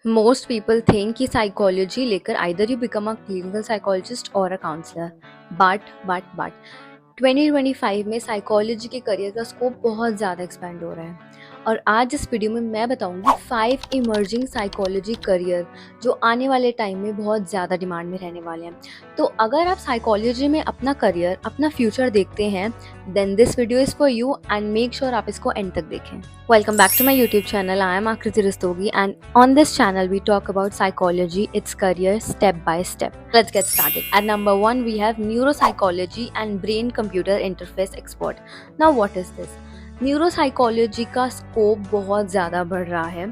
Most people think कि psychology लेकर either you become a clinical psychologist or a counselor. But 2025 में psychology के career का scope बहुत ज़्यादा एक्सपेंड हो रहा है और आज इस वीडियो में मैं बताऊंगी 5 इमर्जिंग साइकोलॉजी करियर जो आने वाले टाइम में बहुत ज़्यादा डिमांड में रहने वाले हैं। तो अगर आप साइकोलॉजी में अपना करियर अपना फ्यूचर देखते हैं then this video is for you and make sure आप इसको एंड तक देखें। Welcome back to my YouTube channel. I am Akriti Rastogi, and on this channel we talk about psychology, its career step by step. Let's get started. At number 1 we have neuropsychology and brain computer interface expert. Now what is this? Neuropsychology का scope बहुत ज़्यादा बढ़ रहा है।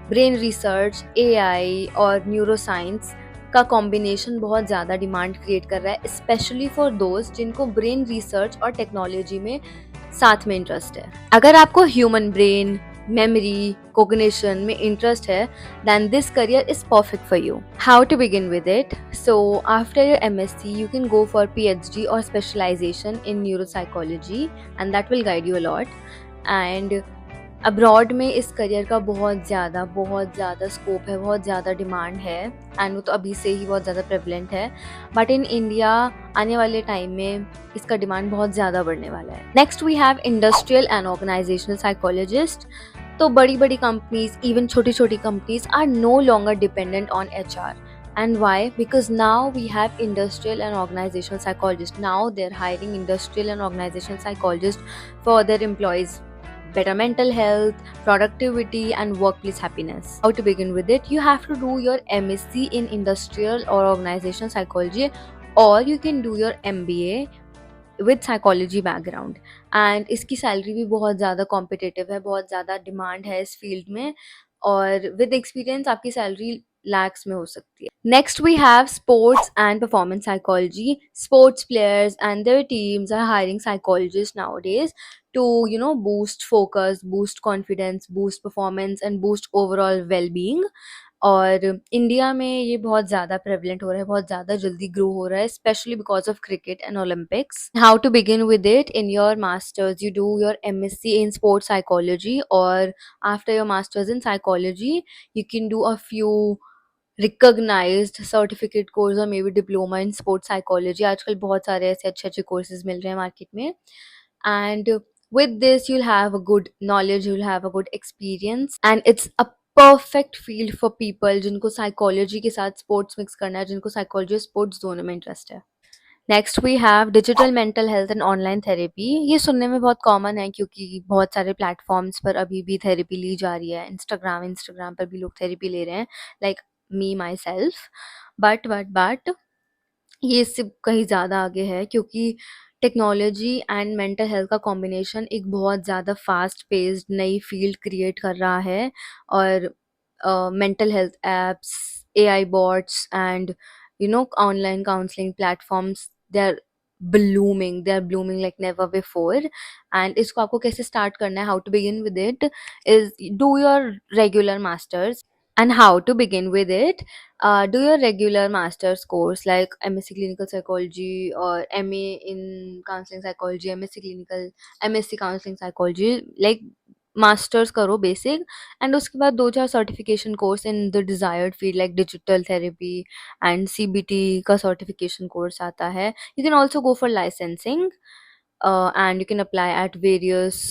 Brain research, AI और neuroscience का combination बहुत ज़्यादा डिमांड क्रिएट कर रहा है, स्पेशली फॉर दोस्त जिनको ब्रेन रिसर्च और टेक्नोलॉजी में साथ में इंटरेस्ट है। अगर आपको ह्यूमन ब्रेन, memory, cognition में interest है, then this career is perfect for you. How to begin with it? So after your MSc, you can go for PhD or specialization in neuropsychology, and that will guide you a lot. And abroad में इस career का बहुत ज़्यादा scope है, बहुत ज़्यादा demand है and वो तो अभी से ही बहुत ज़्यादा प्रेवलेंट है। बट इन इंडिया आने वाले टाइम में इसका डिमांड बहुत ज़्यादा बढ़ने वाला है। Next we have industrial and organisational psychologist. तो बड़ी बड़ी कंपनीज, इवन छोटी छोटी companies are no longer dependent on HR. And why? Because now we have industrial and organizational psychologists. Now they're hiring industrial and organizational psychologists for their employees. Better mental health, productivity, and workplace happiness. How to begin with it? You have to do your MSc in industrial or organizational psychology, or you can do your MBA with psychology background and इसकी salary भी बहुत ज़्यादा competitive है, बहुत ज़्यादा demand है इस field में और विद एक्सपीरियंस आपकी सैलरी लैक्स में हो सकती है। Next we have sports and performance psychology. Sports players and their teams are hiring psychologist nowadays to boost focus, boost confidence, boost performance and boost overall well-being. और India में ये बहुत ज़्यादा प्रेवलेंट हो रहा है, बहुत ज़्यादा जल्दी ग्रो हो रहा है, especially because of cricket and Olympics. How to begin with it? In your masters you do your MSc in sports psychology, or after your masters in psychology you can do a few recognized certificate course or maybe diploma in sports psychology. आजकल बहुत सारे ऐसे अच्छे अच्छे courses मिल रहे हैं market में and with this you'll have a good knowledge, you'll have a good experience and it's a perfect field for people जिनको साइकोलॉजी के साथ स्पोर्ट्स मिक्स करना है, जिनको साइकोलॉजी और स्पोर्ट्स दोनों में इंटरेस्ट है। Next we have digital mental health and online therapy. ये सुनने में बहुत कॉमन है क्योंकि बहुत सारे प्लेटफॉर्म्स पर अभी भी थेरेपी ली जा रही है। इंस्टाग्राम पर भी लोग थेरेपी ले रहे हैं, like me myself. But ये इससे कहीं ज़्यादा आगे है क्योंकि टेक्नोलॉजी एंड मेंटल हेल्थ का कॉम्बिनेशन एक बहुत ज़्यादा फास्ट पेस्ड नई फील्ड क्रिएट कर रहा है और mental health apps, AI bots and online counselling platforms, they are blooming like never before. And इसको आपको कैसे स्टार्ट करना है, how to begin with it is do your regular masters. And how to begin with it? Do your regular master's course like MSc Clinical Psychology or MA in Counseling Psychology, MSc Counseling Psychology, like masters करो basic and उसके बाद 2-4 certification course in the desired field like digital therapy and CBT का certification course आता है। You can also go for licensing and you can apply at various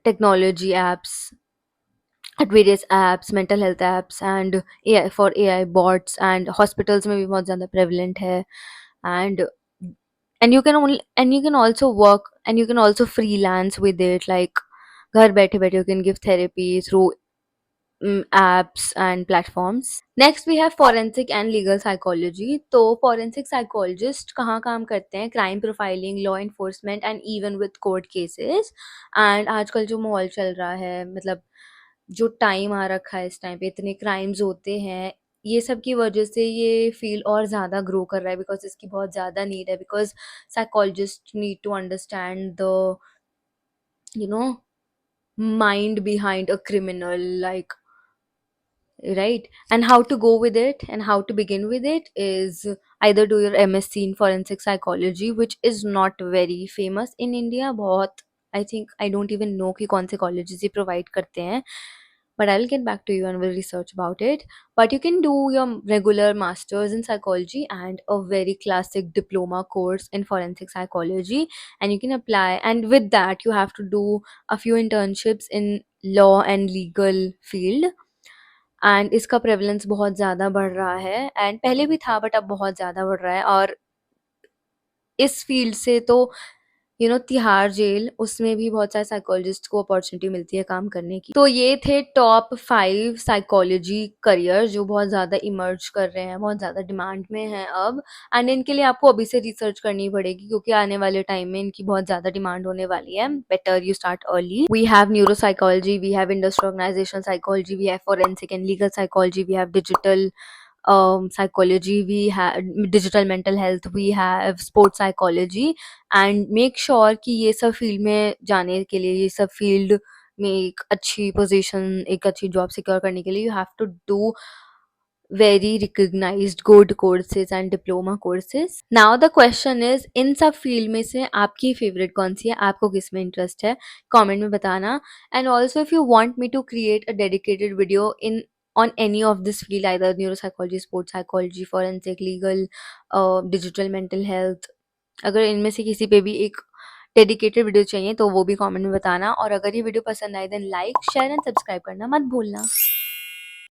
technology apps, at various apps, mental health apps and AI for AI bots and hospitals में भी बहुत ज़्यादा prevalent है and you can also work and you can also freelance with it, like घर बैठे बैठे you can give therapy through apps and platforms. Next we have forensic and legal psychology. तो forensic psychologist कहाँ काम करते हैं? Crime profiling, law enforcement and even with court cases. and आजकल जो माहौल चल रहा है, मतलब जो टाइम आ रखा है इस टाइम पे, इतने क्राइम्स होते हैं, ये सब की वजह से ये फील्ड और ज़्यादा ग्रो कर रहा है बिकॉज इसकी बहुत ज़्यादा नीड है, because psychologist need to understand the you know mind behind a criminal, like, right? And how to go with it and how to begin with it is either do your MSc in forensic psychology, which is not very famous in India. बहुत, I think I don't even know कि कौन से colleges ये provide करते हैं, but I'll get back to you and will research about it. But you can do your regular master's in psychology and a very classic diploma course in forensic psychology, and you can apply, and with that you have to do a few internships in law and legal field. And इसका prevalence बहुत ज़्यादा बढ़ रहा है, and पहले भी था but अब बहुत ज़्यादा बढ़ रहा है। और इस फील्ड से तो तिहाड़ जेल, उसमें भी बहुत सारे साइकोलॉजिस्ट को अपॉर्चुनिटी मिलती है काम करने की। तो ये थे टॉप 5 साइकोलॉजी करियर जो बहुत ज़्यादा इमर्ज कर रहे हैं, बहुत ज़्यादा डिमांड में हैं अब। एंड इनके लिए आपको अभी से रिसर्च करनी पड़ेगी क्योंकि आने वाले टाइम में इनकी बहुत ज़्यादा डिमांड होने वाली है। Better you start early. We have neuropsychology, we have industrial organisation psychology, we have forensic and legal psychology, we have digital psychology, we have digital mental health, we have sports psychology, and make sure कि ये सब field में जाने के लिए, ये सब field में एक अच्छी पोजीशन, एक अच्छी जॉब सिक्योर करने के लिए you have to do very recognized good courses and diploma courses. Now the question is, इन सब फील्ड में से आपकी फेवरेट कौन सी है, आपको किस में इंटरेस्ट है, कमेंट में बताना। And also if you want me to create a dedicated video in on any of this field, either neuropsychology, sports psychology, forensic, legal, digital mental health, अगर इनमें से किसी पे भी एक डेडिकेटेड वीडियो चाहिए तो वो भी कमेंट में बताना। और अगर ये वीडियो पसंद आए then like share and subscribe करना मत भूलना।